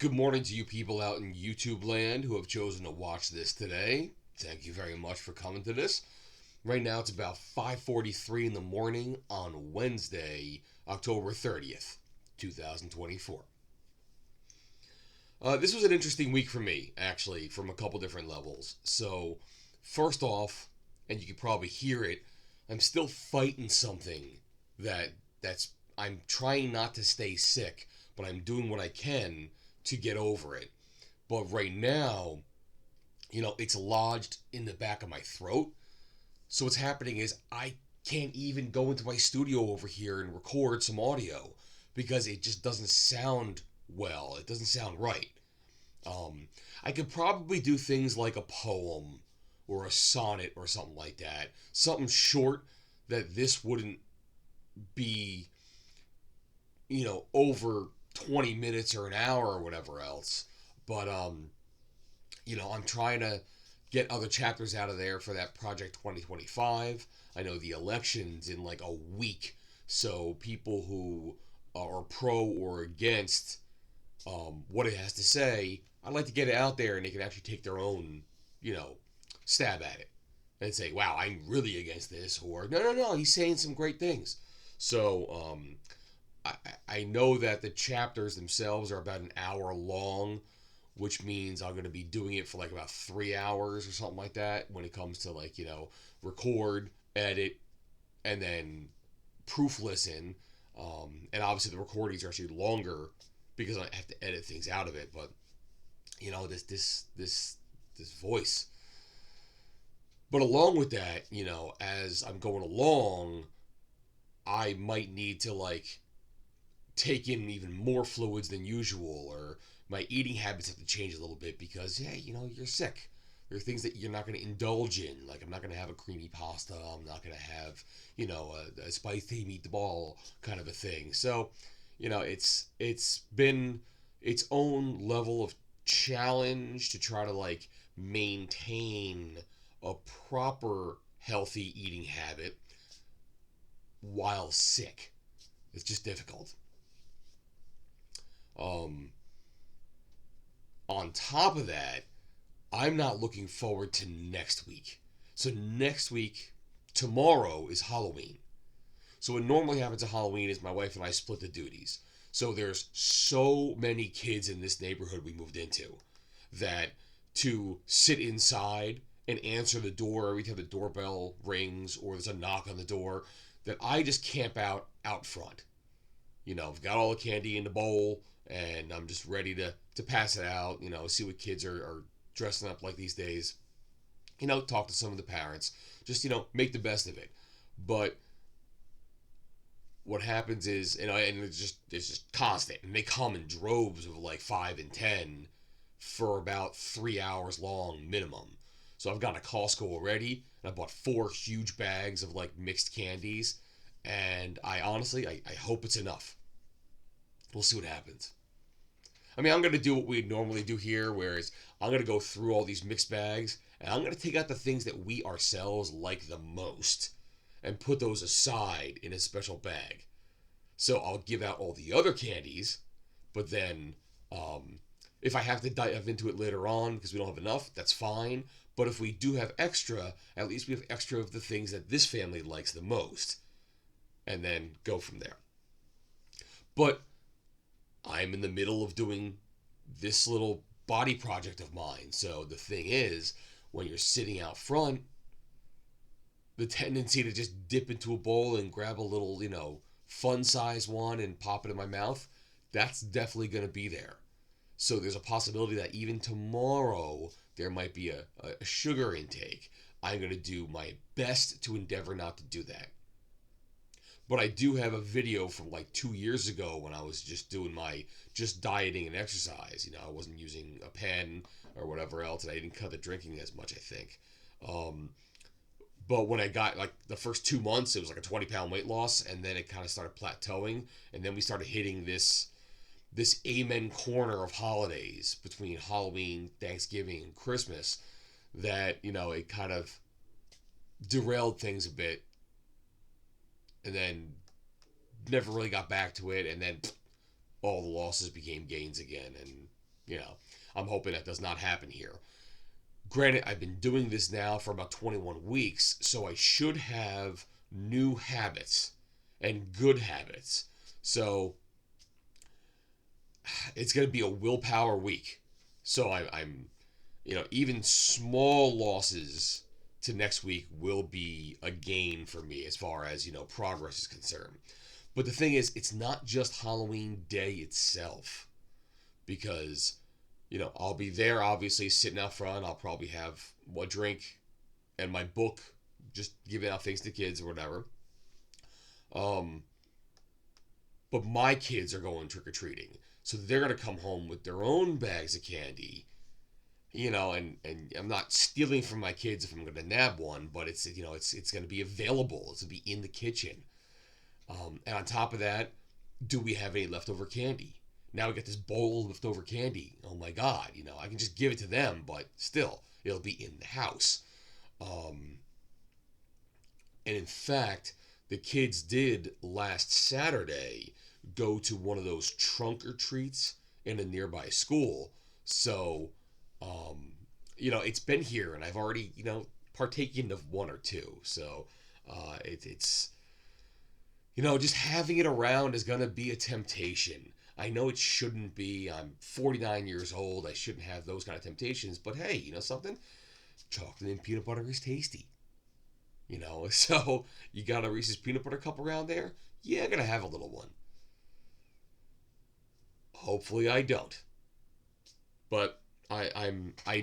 Good morning to you people out in YouTube land who have chosen to watch this today. Thank you very much for coming to this. Right now it's about 5:43 in the morning on Wednesday, October 30th, 2024. This was an interesting week for me, actually, from a couple different levels. So, first off, and you can probably hear it, I'm still fighting something that's I'm trying not to stay sick, but I'm doing what I can to get over it. But right now, it's lodged in the back of my throat. So what's happening is I can't even go into my studio over here and record some audio because it just doesn't sound well. It doesn't sound right. Um, I could probably do things like a poem or a sonnet or something like that. Something short that this wouldn't be, over 20 minutes or an hour or whatever else. But I'm trying to get other chapters out of there for that Project 2025. I know the election's in like a week, so people who are pro or against what it has to say, I'd like to get it out there and they can actually take their own, stab at it and say, wow, I'm really against this, or no, he's saying some great things. So I know that the chapters themselves are about an hour long, which means I'm going to be doing it for like about 3 hours or something like that when it comes to like, record, edit, and then proof listen. And obviously the recordings are actually longer because I have to edit things out of it. But, this voice. But along with that, as I'm going along, I might need to like take in even more fluids than usual, or my eating habits have to change a little bit because, yeah, you're sick. There are things that you're not going to indulge in. Like, I'm not going to have a creamy pasta. I'm not going to have, a spicy meatball kind of a thing. So, it's been its own level of challenge to try to, like, maintain a proper healthy eating habit while sick. It's just difficult. Um, on top of that, I'm not looking forward to next week. So next week, tomorrow is Halloween. So what normally happens at Halloween is my wife and I split the duties. So there's so many kids in this neighborhood we moved into that to sit inside and answer the door every time the doorbell rings or there's a knock on the door, that I just camp out front. I've got all the candy in the bowl and I'm just ready to pass it out, see what kids are dressing up like these days. Talk to some of the parents. Just, make the best of it. But what happens is, and it's just constant. And they come in droves of like 5 and 10 for about 3 hours long minimum. So I've gone to Costco already, and I bought 4 huge bags of like mixed candies. And I honestly, I hope it's enough. We'll see what happens. I mean, I'm going to do what we normally do here, whereas I'm going to go through all these mixed bags, and I'm going to take out the things that we ourselves like the most and put those aside in a special bag. So I'll give out all the other candies, but then if I have to dive into it later on because we don't have enough, that's fine. But if we do have extra, at least we have extra of the things that this family likes the most, and then go from there. But I'm in the middle of doing this little body project of mine. So the thing is, when you're sitting out front, the tendency to just dip into a bowl and grab a little, fun size one and pop it in my mouth, that's definitely going to be there. So there's a possibility that even tomorrow there might be a sugar intake. I'm going to do my best to endeavor not to do that. But I do have a video from like 2 years ago when I was just doing my just dieting and exercise. I wasn't using a pen or whatever else, and I didn't cut the drinking as much, I think. But when I got like the first 2 months, it was like a 20-pound weight loss, and then it kind of started plateauing, and then we started hitting this amen corner of holidays between Halloween, Thanksgiving, and Christmas that, it kind of derailed things a bit, and then never really got back to it, and then all the losses became gains again, and You know, I'm hoping that does not happen here. Granted, I've been doing this now for about 21 weeks, so I should have new habits and good habits. So it's going to be a willpower week. So I'm, even small losses to next week will be a gain for me as far as, progress is concerned. But the thing is, it's not just Halloween day itself because, I'll be there obviously sitting out front. I'll probably have a drink and my book, just giving out things to kids or whatever. Um, but my kids are going trick or treating. So they're going to come home with their own bags of candy, and I'm not stealing from my kids if I'm going to nab one, but it's going to be available. It's going to be in the kitchen. And on top of that, do we have any leftover candy? Now we got this bowl of leftover candy. Oh my God, I can just give it to them, but still, it'll be in the house. And in fact, the kids did last Saturday go to one of those trunk or treats in a nearby school. So, it's been here and I've already, partaken of one or two. So, it's just having it around is going to be a temptation. I know it shouldn't be. I'm 49 years old. I shouldn't have those kind of temptations. But hey, you know something? Chocolate and peanut butter is tasty. So you got a Reese's peanut butter cup around there? Yeah, I'm going to have a little one. Hopefully I don't. But I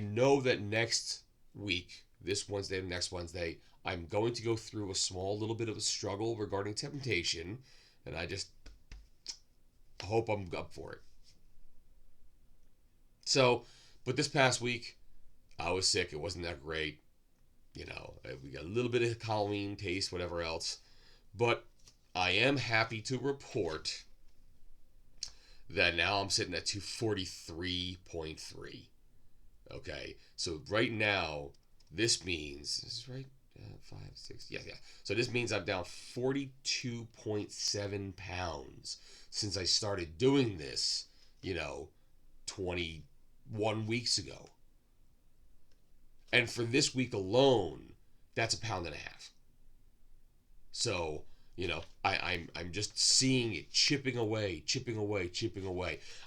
know that next week, this Wednesday and next Wednesday, I'm going to go through a small little bit of a struggle regarding temptation, and I just hope I'm up for it. So, but this past week, I was sick. It wasn't that great. We got a little bit of Halloween taste, whatever else. But I am happy to report that now I'm sitting at 243.3. Okay, so right now, this means, this is right, 5, 6, yeah. So this means I'm down 42.7 pounds since I started doing this, 21 weeks ago. And for this week alone, that's 1.5 pounds. So, I'm just seeing it chipping away.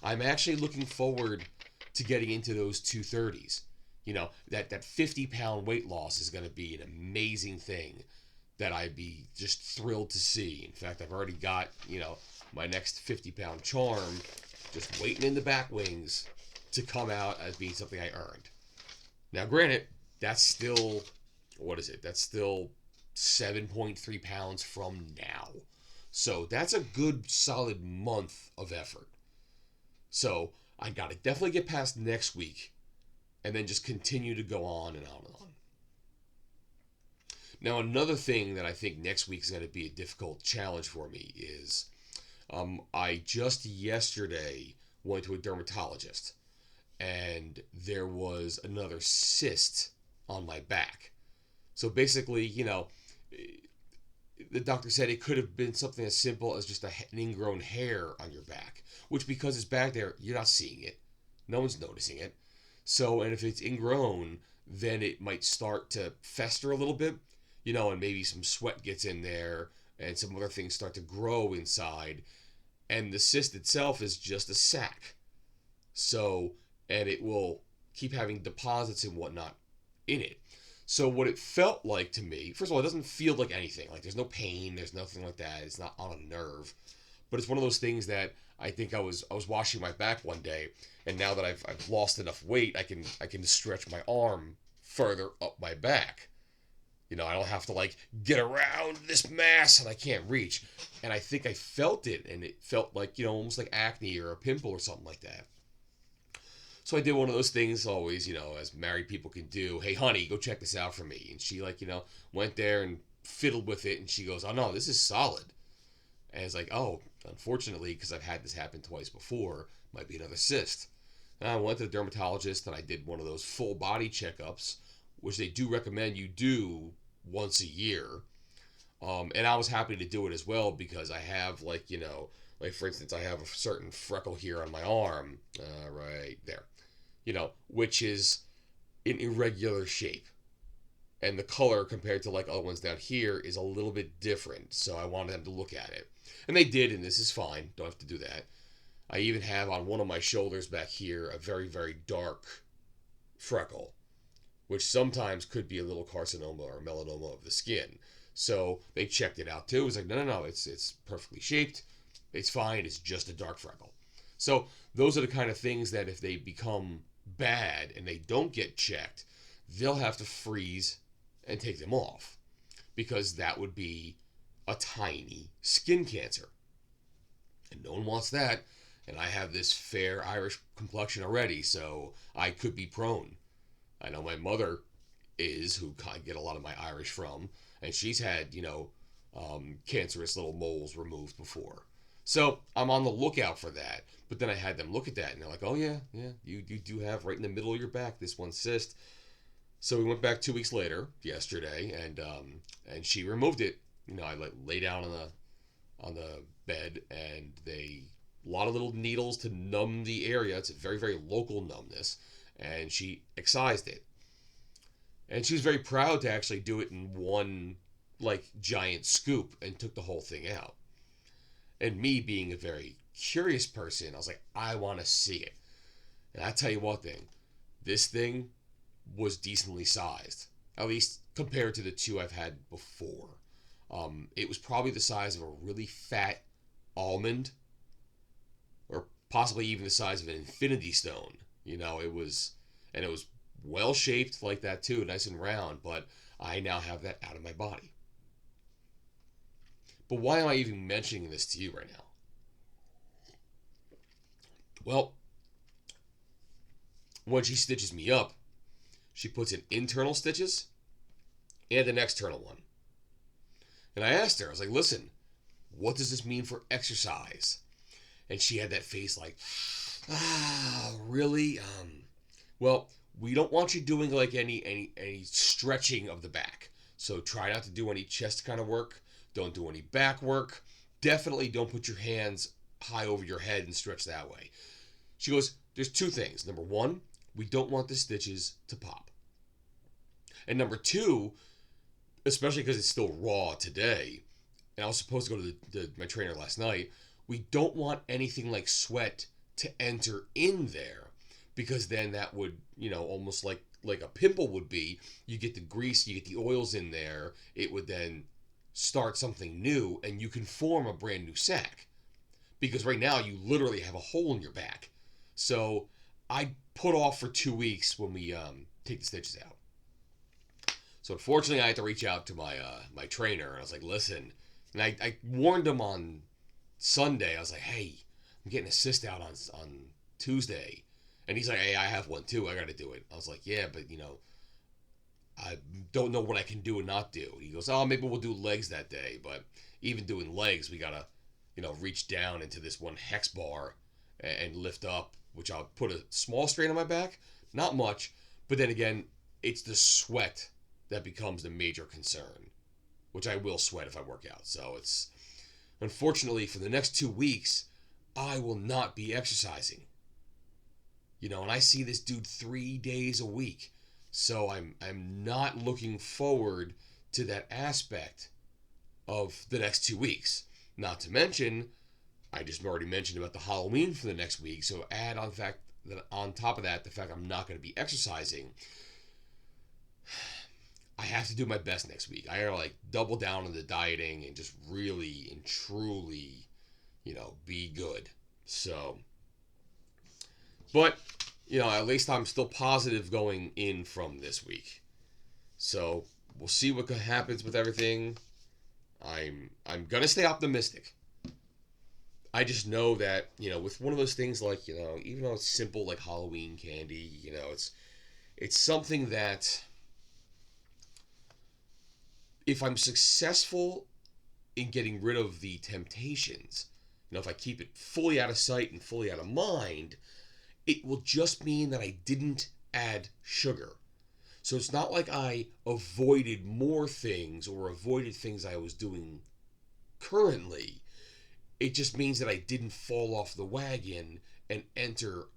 I'm actually looking forward to getting into those 230s. That 50-pound weight loss is going to be an amazing thing that I'd be just thrilled to see. In fact, I've already got, my next 50-pound charm just waiting in the back wings to come out as being something I earned. Now, granted, that's still, what is it? That's still 7.3 pounds from now. So that's a good solid month of effort. So I got to definitely get past next week and then just continue to go on and on and on. Now, another thing that I think next week is going to be a difficult challenge for me is I just yesterday went to a dermatologist and there was another cyst on my back. So basically, the doctor said it could have been something as simple as just an ingrown hair on your back, which because it's back there, you're not seeing it. No one's noticing it. So, and if it's ingrown, then it might start to fester a little bit, and maybe some sweat gets in there and some other things start to grow inside. And the cyst itself is just a sac. So, and it will keep having deposits and whatnot in it. So what it felt like to me, first of all, it doesn't feel like anything. Like there's no pain, there's nothing like that. It's not on a nerve. But it's one of those things that I think I was washing my back one day, and now that I've lost enough weight, I can stretch my arm further up my back. I don't have to like get around this mass and I can't reach. And I think I felt it, and it felt like, almost like acne or a pimple or something like that. So I did one of those things always, as married people can do. Hey, honey, go check this out for me. And she went there and fiddled with it. And she goes, oh, no, this is solid. And it's like, oh, unfortunately, because I've had this happen twice before, might be another cyst. And I went to the dermatologist and I did one of those full body checkups, which they do recommend you do once a year. And I was happy to do it as well because I have like Like, for instance, I have a certain freckle here on my arm, right there, which is an irregular shape. And the color compared to like other ones down here is a little bit different. So I wanted them to look at it. And they did, and this is fine. Don't have to do that. I even have on one of my shoulders back here a very, very dark freckle, which sometimes could be a little carcinoma or melanoma of the skin. So they checked it out too. It was like, no, it's perfectly shaped. It's fine. It's just a dark freckle. So those are the kind of things that if they become bad and they don't get checked, they'll have to freeze and take them off, because that would be a tiny skin cancer. And no one wants that. And I have this fair Irish complexion already, so I could be prone. I know my mother is, who I get a lot of my Irish from, and she's had, cancerous little moles removed before. So I'm on the lookout for that. But then I had them look at that, and they're like, oh, yeah, you do have right in the middle of your back this one cyst. So we went back 2 weeks later, yesterday, and she removed it. I lay down on the bed, and a lot of little needles to numb the area. It's a very, very local numbness, and she excised it. And she was very proud to actually do it in one, giant scoop, and took the whole thing out. And me being a very curious person, I was like, I want to see it. And I tell you one thing, this thing was decently sized, at least compared to the two I've had before. It was probably the size of a really fat almond, or possibly even the size of an infinity stone. It was well shaped like that too, nice and round, but I now have that out of my body. But why am I even mentioning this to you right now? Well, when she stitches me up, she puts in internal stitches and an external one. And I asked her, I was like, listen, what does this mean for exercise? And she had that face like, really? Well, we don't want you doing any stretching of the back. So try not to do any chest kind of work. Don't do any back work. Definitely don't put your hands high over your head and stretch that way. She goes, there's two things. Number one, we don't want the stitches to pop. And number two, especially because it's still raw today, and I was supposed to go to my trainer last night, we don't want anything like sweat to enter in there, because then that would, almost like a pimple would be. You get the grease, you get the oils in there, it would then start something new, and you can form a brand new sack. Because right now you literally have a hole in your back. So I put off for 2 weeks when we take the stitches out. So unfortunately, I had to reach out to my trainer, and I was like, listen, and I warned him on Sunday. I was like, hey, I'm getting a cyst out on Tuesday. And he's like, hey, I have one too. I got to do it. I was like, yeah, but I don't know what I can do and not do. He goes, oh, maybe we'll do legs that day. But even doing legs, we got to, reach down into this one hex bar and lift up, which I'll put a small strain on my back. Not much. But then again, it's the sweat that becomes the major concern, which I will sweat if I work out. So it's, unfortunately, for the next 2 weeks, I will not be exercising. And I see this dude 3 days a week. So I'm not looking forward to that aspect of the next 2 weeks. Not to mention, I just already mentioned about the Halloween for the next week. So add on top of that, the fact I'm not going to be exercising. I have to do my best next week. I gotta double down on the dieting and just really and truly, be good. So, but, at least I'm still positive going in from this week. So we'll see what happens with everything. I'm gonna stay optimistic. I just know that, with one of those things even though it's simple like Halloween candy, it's something that, if I'm successful in getting rid of the temptations, if I keep it fully out of sight and fully out of mind, it will just mean that I didn't add sugar. So it's not like I avoided more things or avoided things I was doing currently. It just means that I didn't fall off the wagon and enter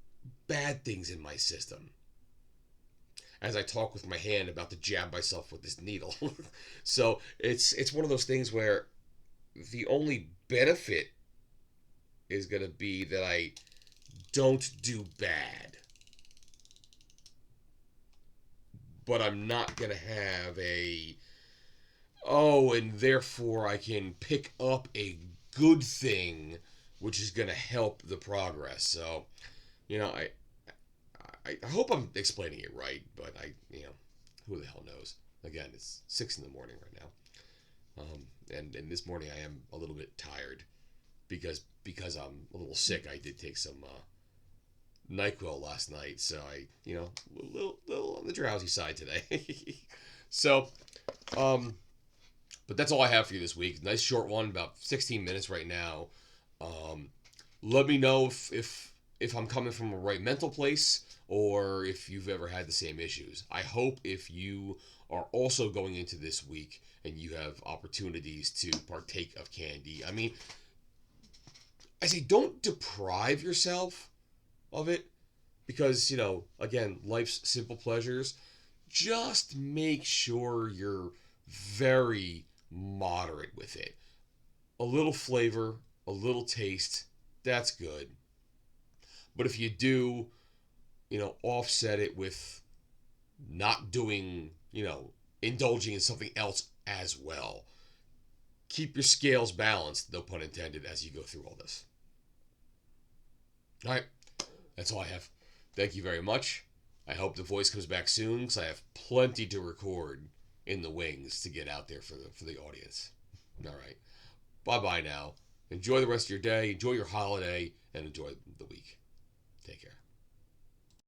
bad things in my system. As I talk with my hand about to jab myself with this needle. So it's one of those things where the only benefit is going to be that I don't do bad. But I'm not going to have and therefore I can pick up a good thing which is going to help the progress. So, you know, I hope I'm explaining it right, but who the hell knows? Again, it's 6 in the morning right now. And this morning I am a little bit tired because I'm a little sick. I did take some NyQuil last night, so a little on the drowsy side today. So, but that's all I have for you this week. Nice short one, about 16 minutes right now. Let me know if I'm coming from a right mental place or if you've ever had the same issues. I hope if you are also going into this week and you have opportunities to partake of candy. I mean, I say don't deprive yourself of it because, again, life's simple pleasures. Just make sure you're very moderate with it. A little flavor, a little taste, that's good. But if you do, offset it with not doing, indulging in something else as well. Keep your scales balanced, no pun intended, as you go through all this. All right, that's all I have. Thank you very much. I hope the voice comes back soon because I have plenty to record in the wings to get out there for the audience. All right, bye-bye now. Enjoy the rest of your day, enjoy your holiday, and enjoy the week. Take care.